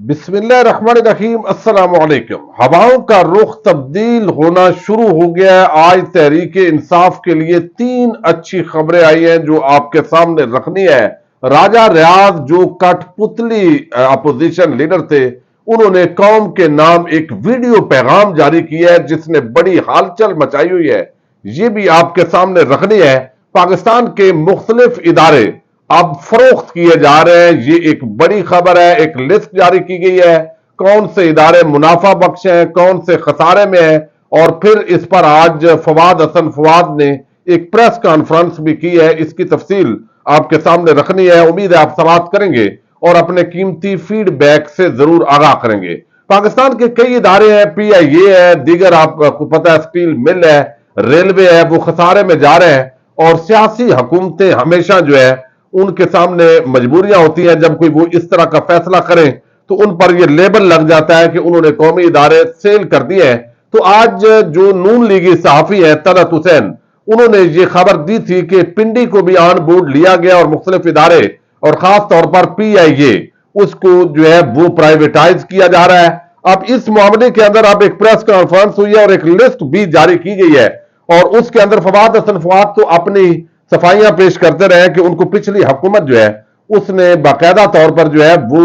बिस्मिल्लाहिर्रहमानिर्रहीम। अस्सलाम वालेकुम। हवाओं का रुख तब्दील होना शुरू हो गया है। आज तहरीक इंसाफ के लिए 3 अच्छी खबरें आई हैं जो आपके सामने रखनी है। राजा रियाज जो कठपुतली अपोजिशन लीडर थे, उन्होंने कौम के नाम एक वीडियो पैगाम जारी किया है जिसने बड़ी हलचल मचाई हुई है। ये भी आपके सामने रखनी है। पाकिस्तान के मुख्तलिफ इदारे अब फरोख्त किए जा रहे हैं, ये एक बड़ी खबर है। एक लिस्ट जारी की गई है, कौन से इदारे मुनाफा बख्श हैं, कौन से खसारे में हैं। और फिर इस पर आज फवाद हसन फवाद ने एक प्रेस कॉन्फ्रेंस भी की है। इसकी तफसील आपके सामने रखनी है। उम्मीद है आप समाअत करेंगे और अपने कीमती फीडबैक से जरूर आगाह करेंगे। पाकिस्तान के कई इदारे हैं, PIA है, दीगर आपको पता है स्टील मिल है, रेलवे है, वो खसारे में जा रहे हैं। और सियासी हुकूमतें हमेशा जो है उनके सामने मजबूरियां होती हैं, जब कोई वो इस तरह का फैसला करें तो उन पर यह लेबल लग जाता है कि उन्होंने कौमी इदारे सेल कर दिए हैं। तो आज जो नून लीगी सहाफी है तलत हुसैन, उन्होंने ये खबर दी थी कि पिंडी को भी ऑन बोर्ड लिया गया और मुख्तलिफ इदारे और खास तौर पर PIA उसको जो है वो प्राइवेटाइज किया जा रहा है। अब इस मामले के अंदर अब एक प्रेस कॉन्फ्रेंस हुई है और एक लिस्ट भी जारी की गई है। और उसके अंदर फवाद हसन फवाद तो अपनी सफाइयां पेश करते रहे कि उनको पिछली हुकूमत जो है उसने बाकायदा तौर पर जो है वो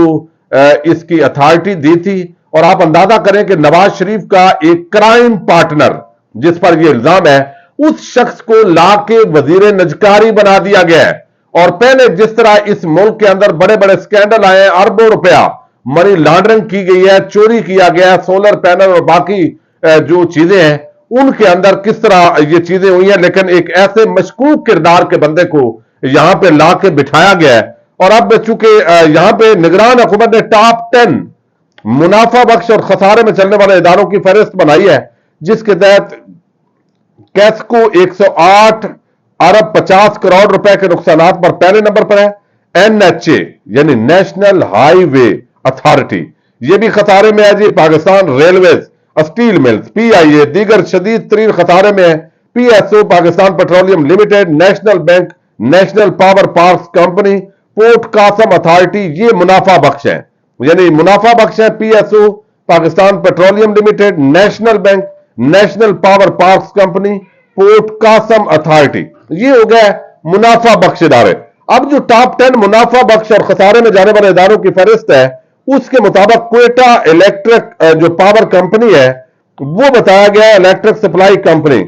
इसकी अथॉरिटी दी थी। और आप अंदाजा करें कि नवाज शरीफ का एक क्राइम पार्टनर जिस पर यह इल्जाम है, उस शख्स को ला के वजीर नजकारी बना दिया गया है। और पहले जिस तरह इस मुल्क के अंदर बड़े बड़े स्कैंडल आए हैं, अरबों रुपया मनी लॉन्ड्रिंग की गई है, चोरी किया गया है, सोलर पैनल और बाकी जो चीजें हैं उनके अंदर किस तरह ये चीजें हुई हैं, लेकिन एक ऐसे मशकूक किरदार के बंदे को यहां पे ला के बिठाया गया है। और अब चूंकि यहां पे निगरान हुकूमत ने टॉप 10 मुनाफा बख्श और खसारे में चलने वाले इदारों की फहरिस्त बनाई है, जिसके तहत कैस्को 108 अरब 50 करोड़ रुपए के नुकसान पर पहले नंबर पर है। NHA यानी नेशनल हाईवे अथॉरिटी, ये भी खसारे में है जी। Pakistan Railways, Steel Mills, PIA दीगर शदीद तरीन खसारे में है। PSO Pakistan Petroleum Limited, National Bank, National Power Parks Company, Port Qasim Authority, ये मुनाफा बख्श है, यानी मुनाफा बख्श है। PSO Pakistan Petroleum Limited, National Bank, National Power Parks Company, Port Qasim Authority, ये हो गया मुनाफा बख्श इदारे। अब जो टॉप 10 मुनाफा बख्श और खसारे में जाने वाले इदारों की फहरिस्त है, उसके मुताबिक क्वेटा इलेक्ट्रिक जो पावर कंपनी है वो बताया गया है, इलेक्ट्रिक सप्लाई कंपनी,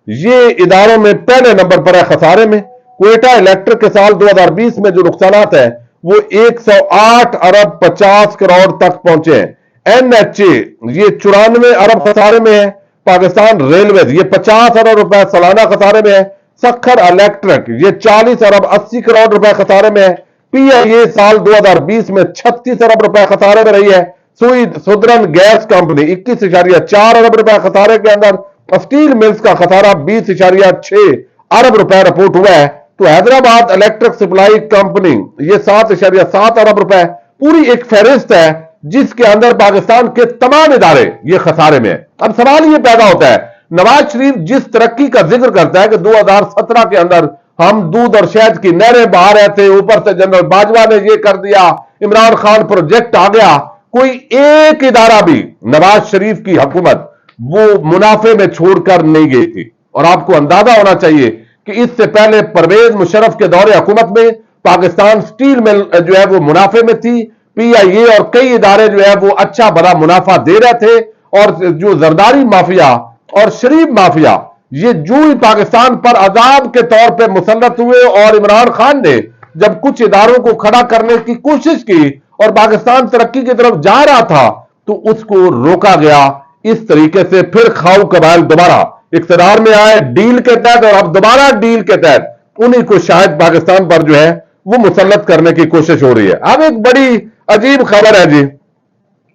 ये इदारों में पहले नंबर पर है खसारे में। क्वेटा इलेक्ट्रिक के साल 2020 में जो नुकसान है वो 108 अरब 50 करोड़ तक पहुंचे हैं। NHA ये 94 अरब खसारे में है। पाकिस्तान रेलवेज ये 50 अरब रुपए सालाना खसारे में है। सखर इलेक्ट्रिक ये 40 अरब 80 करोड़ रुपए खसारे में है। PIA साल 2020 में 36 अरब रुपए खसारे में रही है। सुदरन गैस कंपनी 21.4 अरब रुपए खसारे के अंदर। स्टील मिल्स का खसारा 20.6 अरब रुपए रिपोर्ट हुआ है। तो हैदराबाद इलेक्ट्रिक सप्लाई कंपनी ये 7.7 अरब रुपए। पूरी एक फहरिस्त है जिसके अंदर पाकिस्तान के तमाम इदारे ये खसारे में है। अब सवाल ये पैदा होता है, नवाज शरीफ जिस तरक्की का जिक्र करता है कि 2017 के अंदर हम दूध और शहद की नहरें बहा रहे थे, ऊपर से जनरल बाजवा ने ये कर दिया, इमरान खान प्रोजेक्ट आ गया, कोई एक इदारा भी नवाज शरीफ की हुकूमत वो मुनाफे में छोड़कर नहीं गई थी। और आपको अंदाजा होना चाहिए कि इससे पहले परवेज मुशर्रफ के दौरे हुकूमत में पाकिस्तान स्टील मिल जो है वो मुनाफे में थी। PIA और कई इदारे जो है वो अच्छा बड़ा मुनाफा दे रहे थे। और जो जरदारी माफिया और शरीफ माफिया ये जो ही पाकिस्तान पर अजाब के तौर पे मुसल्लत हुए और इमरान खान ने जब कुछ इदारों को खड़ा करने की कोशिश की और पाकिस्तान तरक्की की तरफ जा रहा था तो उसको रोका गया। इस तरीके से फिर खाऊ कबाइल दोबारा इख्तियार में आए डील के तहत, और अब दोबारा डील के तहत उन्हीं को शायद पाकिस्तान पर जो है वो मुसल्लत करने की कोशिश हो रही है। अब एक बड़ी अजीब खबर है जी,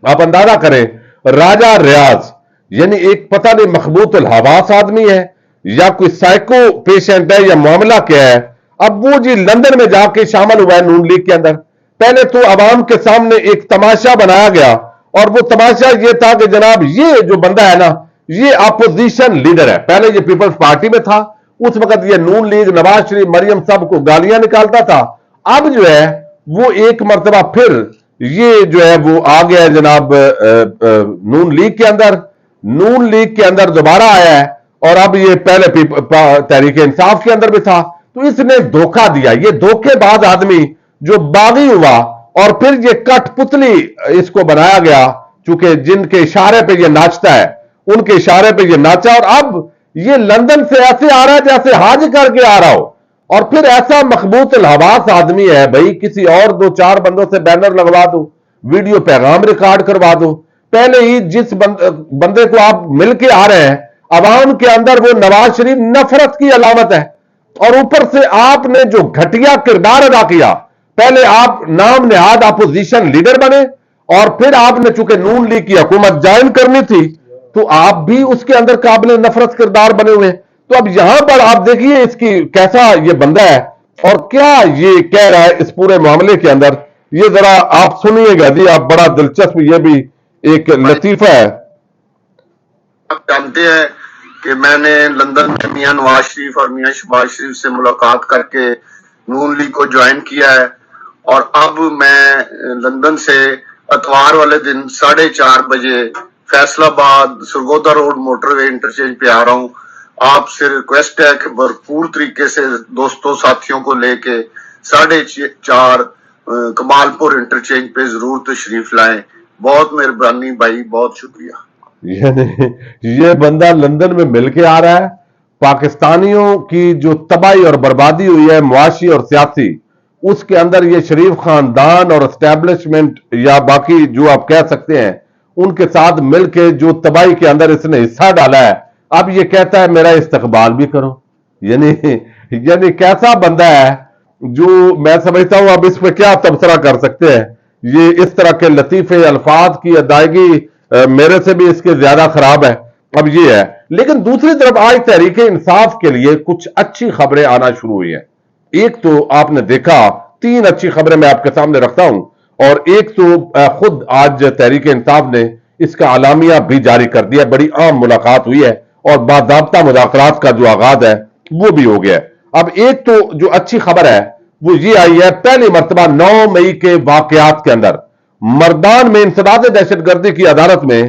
आप अंदाजा करें, राजा रियाज यानी एक पता नहीं मखबूतुल हवास आदमी है या कोई साइको पेशेंट है या मामला क्या है। अब वो जी लंदन में जाके शामिल हुआ है नून लीग के अंदर। पहले तो अवाम के सामने एक तमाशा बनाया गया और वो तमाशा ये था कि जनाब ये जो बंदा है ना ये अपोजिशन लीडर है। पहले ये पीपल्स पार्टी में था, उस वक्त ये नून लीग नवाज शरीफ मरियम सब को गालियां निकालता था। अब जो है वो एक मर्तबा फिर یہ جو ہے وہ آ گیا جناب نون لیگ کے اندر، نون لیگ کے اندر دوبارہ آیا ہے، اور اب یہ پہلے تحریک انصاف کے اندر بھی تھا، تو اس نے دھوکہ دیا، یہ دھوکے باز آدمی جو باغی ہوا، اور پھر یہ کٹ پتلی اس کو بنایا گیا، چونکہ جن کے اشارے پہ یہ ناچتا ہے ان کے اشارے پہ یہ ناچا، اور اب یہ لندن سے ایسے آ رہا ہے جیسے حج کر کے آ رہا ہو، اور پھر ایسا مخبوط الحواس آدمی ہے، بھائی کسی اور دو چار بندوں سے بینر لگوا دو، ویڈیو پیغام ریکارڈ کروا دو، پہلے ہی جس بندے کو آپ مل کے آ رہے ہیں عوام کے اندر وہ نواز شریف نفرت کی علامت ہے، اور اوپر سے آپ نے جو گھٹیا کردار ادا کیا، پہلے آپ نام نہاد اپوزیشن لیڈر بنے، اور پھر آپ نے چونکہ نون لیگ کی حکومت جائن کرنی تھی تو آپ بھی اس کے اندر قابل نفرت کردار بنے ہوئے ہیں۔ تو اب یہاں پر آپ دیکھیے اس کی کیسا یہ بندہ ہے اور کیا یہ کہہ رہا ہے اس پورے معاملے کے اندر، یہ ذرا آپ سنیے گا جی، آپ بڑا دلچسپ، یہ بھی ایک لطیفہ ہے۔ آپ جانتے ہیں کہ میں نے لندن میں میاں نواز شریف اور میاں شہباز شریف سے ملاقات کر کے نون لیگ کو جوائن کیا ہے، اور اب میں لندن سے اتوار والے دن 4:30 بجے فیصل آباد سرگودا روڈ موٹر وے انٹرچینج پہ آ رہا ہوں۔ آپ سے ریکویسٹ ہے کہ بھرپور طریقے سے دوستوں ساتھیوں کو لے کے 4:30 کمال پور انٹرچینج پہ ضرور تشریف لائیں۔ بہت مہربانی بھائی، بہت شکریہ۔ یعنی یہ بندہ لندن میں مل کے آ رہا ہے، پاکستانیوں کی جو تباہی اور بربادی ہوئی ہے معاشی اور سیاسی، اس کے اندر یہ شریف خاندان اور اسٹیبلشمنٹ یا باقی جو آپ کہہ سکتے ہیں ان کے ساتھ مل کے جو تباہی کے اندر اس نے حصہ ڈالا ہے، اب یہ کہتا ہے میرا استقبال بھی کرو۔ یعنی کیسا بندہ ہے جو میں سمجھتا ہوں اب اس پہ کیا تبصرہ کر سکتے ہیں۔ یہ اس طرح کے لطیفے الفاظ کی ادائیگی میرے سے بھی اس کے زیادہ خراب ہے۔ اب یہ ہے، لیکن دوسری طرف آج تحریک انصاف کے لیے کچھ اچھی خبریں آنا شروع ہوئی ہیں۔ ایک تو آپ نے دیکھا، 3 اچھی خبریں میں آپ کے سامنے رکھتا ہوں، اور ایک تو خود آج تحریک انصاف نے اس کا اعلامیہ بھی جاری کر دیا، بڑی عام ملاقات ہوئی ہے اور باضابطہ مذاکرات کا جو آغاز ہے وہ بھی ہو گیا ہے۔ اب ایک تو جو اچھی خبر ہے وہ یہ آئی ہے، پہلی مرتبہ 9 مئی کے واقعات کے اندر مردان میں انسداد دہشت گردی کی عدالت میں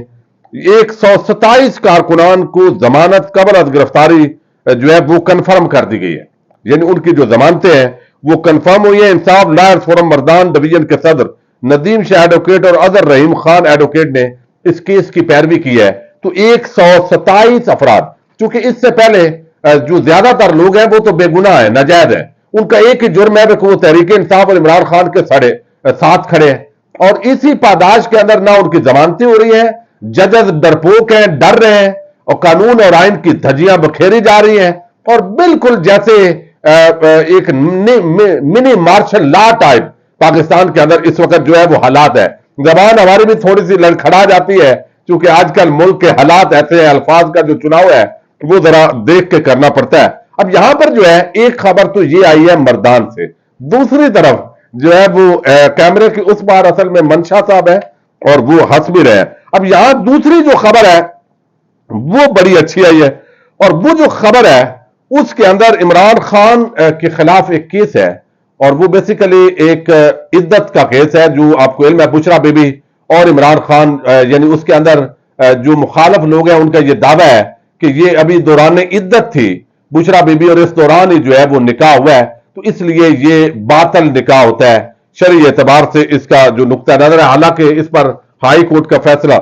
127 کارکنان کو ضمانت قبل از گرفتاری جو ہے وہ کنفرم کر دی گئی ہے، یعنی ان کی جو ضمانتیں ہیں وہ کنفرم ہوئی ہیں۔ انصاف لائرز فورم مردان ڈویژن کے صدر ندیم شاہ ایڈوکیٹ اور اظہر رحیم خان ایڈوکیٹ نے اس کیس کی پیروی کی ہے۔ تو 127 افراد، چونکہ اس سے پہلے جو زیادہ تر لوگ ہیں وہ تو بے گناہ ہیں، ناجائز ہیں، ان کا ایک ہی جرم ہے کہ وہ تحریک انصاف اور عمران خان کے ساتھ کھڑے ہیں، اور اسی پاداش کے اندر نہ ان کی ضمانتیں ہو رہی ہیں، ججز ڈرپوک ہیں، ڈر رہے ہیں، اور قانون اور آئین کی دھجیاں بکھیری جا رہی ہیں، اور بالکل جیسے ایک منی مارشل لا ٹائپ پاکستان کے اندر اس وقت جو ہے وہ حالات ہے۔ زبان ہماری بھی تھوڑی سی لڑکھڑا جاتی ہے، کیونکہ آج کل ملک کے حالات ایسے ہیں، الفاظ کا جو چناؤ ہے وہ ذرا دیکھ کے کرنا پڑتا ہے۔ اب یہاں پر جو ہے ایک خبر تو یہ آئی ہے مردان سے، دوسری طرف جو ہے وہ کیمرے کی اس بار اصل میں منشا صاحب ہے اور وہ ہنس بھی رہے ہیں۔ اب یہاں دوسری جو خبر ہے وہ بڑی اچھی آئی ہے، اور وہ جو خبر ہے اس کے اندر عمران خان کے خلاف ایک کیس ہے، اور وہ بیسیکلی ایک عدت کا کیس ہے جو آپ کو علم ہے، بشرا بی بی اور عمران خان، یعنی اس کے اندر جو مخالف لوگ ہیں ان کا یہ دعویٰ ہے کہ یہ ابھی دوران عدت تھی بشرا بی بی، اور اس دوران ہی جو ہے وہ نکاح ہوا ہے، تو اس لیے یہ باطل نکاح ہوتا ہے شرعی اعتبار سے، اس کا جو نقطہ نظر ہے، حالانکہ اس پر ہائی کورٹ کا فیصلہ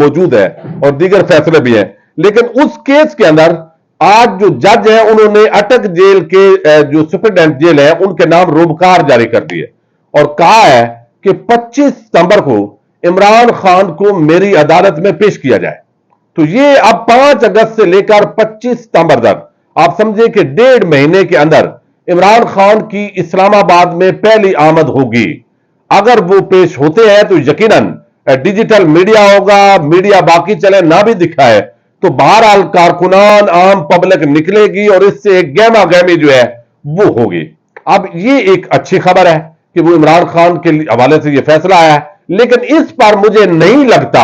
موجود ہے اور دیگر فیصلے بھی ہیں، لیکن اس کیس کے اندر آج جو جج ہیں انہوں نے اٹک جیل کے جو سپرنٹینڈنٹ جیل ہے ان کے نام روبکار جاری کر دیے، اور کہا ہے کہ 25 ستمبر کو عمران خان کو میری عدالت میں پیش کیا جائے۔ تو یہ اب 5 اگست سے لے کر 25 ستمبر تک آپ سمجھیں کہ 1.5 مہینے کے اندر عمران خان کی اسلام آباد میں پہلی آمد ہوگی۔ اگر وہ پیش ہوتے ہیں تو یقیناً ڈیجیٹل میڈیا ہوگا، میڈیا باقی چلے نہ بھی دکھائے تو بہرحال کارکنان عام پبلک نکلے گی، اور اس سے ایک گہما گہمی جو ہے وہ ہوگی۔ اب یہ ایک اچھی خبر ہے کہ وہ عمران خان کے حوالے سے یہ فیصلہ آیا ہے، لیکن اس پر مجھے نہیں لگتا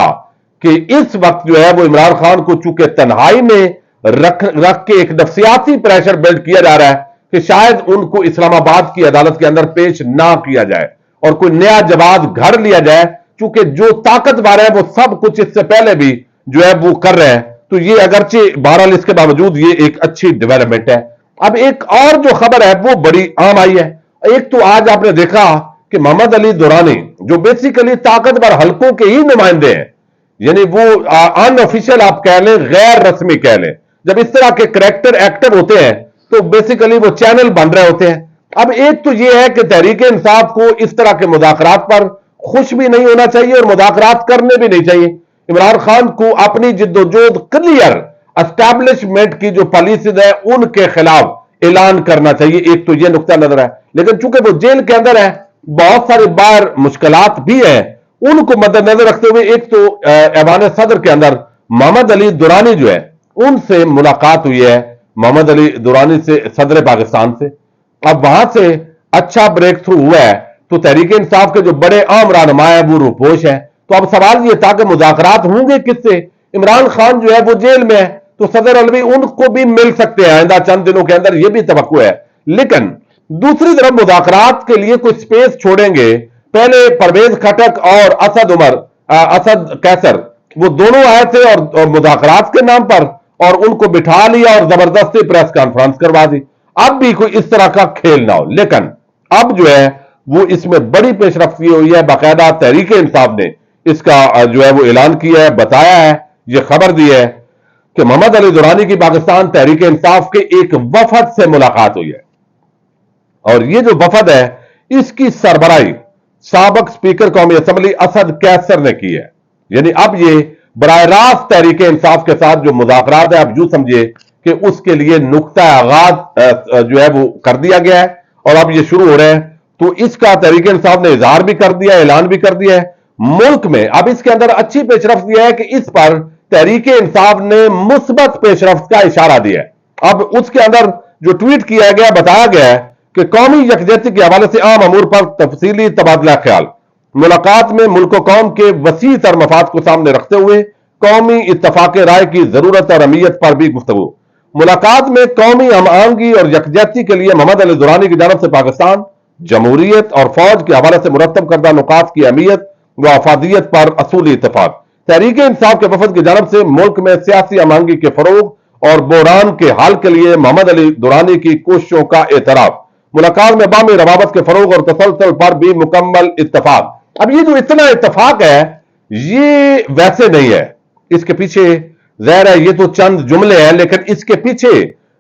کہ اس وقت جو ہے وہ عمران خان کو چونکہ تنہائی میں رکھ کے ایک نفسیاتی پریشر بلڈ کیا جا رہا ہے کہ شاید ان کو اسلام آباد کی عدالت کے اندر پیش نہ کیا جائے، और कोई नया जवाब घर लिया जाए, चूंकि जो ताकतवर है वो सब कुछ इससे पहले भी जो है वो कर रहे हैं। तो ये अगरचे बहरहाल इसके बावजूद ये एक अच्छी डेवलपमेंट है। अब एक और जो खबर है वो बड़ी आम आई है। एक तो आज आपने देखा कि मोहम्मद अली दुरानी जो बेसिकली ताकतवर हलकों के ही नुमाइंदे हैं, यानी वो अनऑफिशियल आप कह लें, गैर रस्मी कह लें, जब इस तरह के करैक्टर एक्टिव होते हैं तो बेसिकली वो चैनल बन रहे होते हैं। अब एक तो ये है कि तहरीक इंसाफ को इस तरह के मुज़ाकरात पर खुश भी नहीं होना चाहिए और मुज़ाकरात करने भी नहीं चाहिए। इमरान खान को अपनी जिद्दोजहद क्लियर एस्टैब्लिशमेंट की जो पॉलिसीज है उनके खिलाफ ऐलान करना चाहिए। एक तो ये नुक्ता नजर है, लेकिन चूंकि वो जेल के अंदर है, बहुत सारी बार मुश्किलात भी है, उनको मद्देनजर रखते हुए एक तो ऐवान सदर के अंदर मोहम्मद अली दुरानी जो है उनसे मुलाकात हुई है, मोहम्मद अली दुरानी से, सदर पाकिस्तान से। अब वहां से अच्छा ब्रेक थ्रू हुआ है तो तहरीक इंसाफ के जो बड़े आम रहनुमा है वो रूपोश है। तो अब सवाल ये था कि मुज़ाकरात होंगे किससे? इमरान खान जो है वो जेल में है, तो सदर अलवी उनको भी मिल सकते हैं आइंदा चंद दिनों के अंदर, ये भी तवक्को है। लेकिन दूसरी तरफ मुज़ाकरात के लिए कोई स्पेस छोड़ेंगे? पहले परवेज खटक और असद कैसर वो दोनों आए थे और मुज़ाकरात के नाम पर, और उनको बिठा लिया और जबरदस्ती प्रेस कॉन्फ्रेंस करवा दी। अब भी कोई इस तरह का खेल ना हो। लेकिन अब जो है वो इसमें बड़ी पेशरफ्ती हुई है, बाकायदा तहरीक इंसाफ ने इसका जो है वो ऐलान किया है, बताया है, ये खबर दी है कि मोहम्मद अली दुरानी की पाकिस्तान तहरीक इंसाफ के एक वफद से मुलाकात हुई है। और ये जो वफद है इसकी सरबराही साबिक स्पीकर कौमी असम्बली असद कैसर ने की है। यानी अब ये बराह रास्त तहरीक इंसाफ के साथ जो मुज़ाकरात है, आप यूं समझिए कि उसके लिए नुक्ता आगाज जो है वो कर दिया गया है और अब ये शुरू हो रहे हैं। तो इसका तहरीक इंसाफ ने इजहार भी कर दिया, ऐलान भी कर दिया है मुल्क में। अब इसके अंदर अच्छी पेशरफ्त यह है कि इस पर तहरीक इंसाफ ने मुस्बत पेशरफ्त का इशारा दिया है। अब उसके अंदर जो ट्वीट किया गया, बताया गया है कि कौमी यकजहती के हवाले से आम अमूर पर तफसीली तबादला ख्याल, मुलाकात में मुल्क कौम के वसी तर मफाद को सामने रखते हुए कौमी इत्तफाक राय की जरूरत और अहमियत पर भी गुफ्तगू। मुलाकात में कौमी हम आहंगी और यकजहती के लिए मोहम्मद अली दुरानी की जानब से पाकिस्तान, जमहूरियत और फौज के हवाले से मुरतब करदा नुकात की अहमियत व अफादियत पर असूली इत्तफाक। तहरीक इंसाफ के वफद की जानब से मुल्क में सियासी हम आहंगी के फरोग और बहरान के हल के लिए मोहम्मद अली दुरानी की कोशिशों का एतराफ। मुलाकात में बामी रवाबत के फरोग और तसलसल पर भी मुकम्मल इत्तफाक। अब ये जो इतना इत्तफाक है ये वैसे नहीं है, इसके पीछे ज़ाहिर है ये तो चंद जुमले हैं, लेकिन इसके पीछे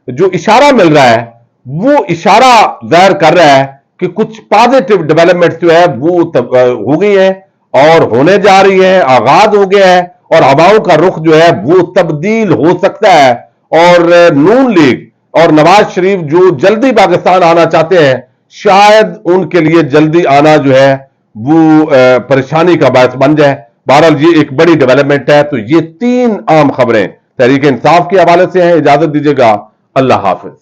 जो इशारा मिल रहा है वो इशारा जाहिर कर रहा है कि कुछ पॉजिटिव डेवलपमेंट जो है वो हो गई है और होने जा रही है, आगाज हो गया है और हवाओं का रुख जो है वो तब्दील हो सकता है। और नून लीग और नवाज शरीफ जो जल्दी पाकिस्तान आना चाहते हैं, शायद उनके लिए जल्दी आना जो है वो परेशानी का बायस बन जाए। बहरहाल ये एक बड़ी डेवलपमेंट है। तो ये तीन आम खबरें तहरीक इंसाफ के हवाले से हैं। इजाजत दीजिएगा, अल्लाह हाफिज।